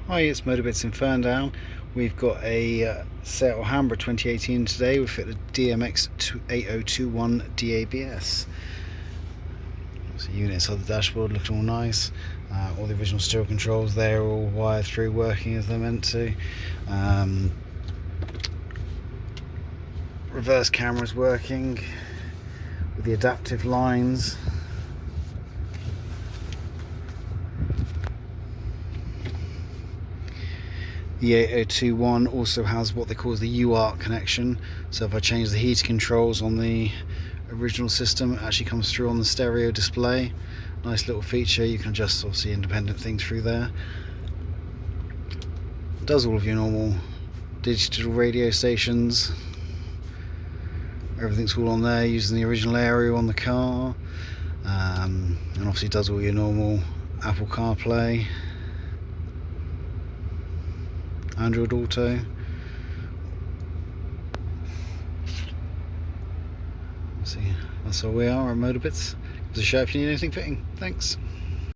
Hi, it's Motabitz in Ferndown. We've got a Seat Alhambra 2018 today. We've fitted a DMX8021DABS. So units on the dashboard looking all nice. All the original steering controls there are all wired through, working as they're meant to. Reverse camera's working with the adaptive lines. The 8021 also has what they call the UART connection, so if I change the heater controls on the original system, it actually comes through on the stereo display. Nice little feature. You can adjust obviously independent things through there. It does all of your normal digital radio stations. Everything's all on there using the original aerial on the car, and obviously does all your normal Apple CarPlay, Android Auto. See, that's all we are at Motabitz. Give us a shout if you need anything fitting. Thanks.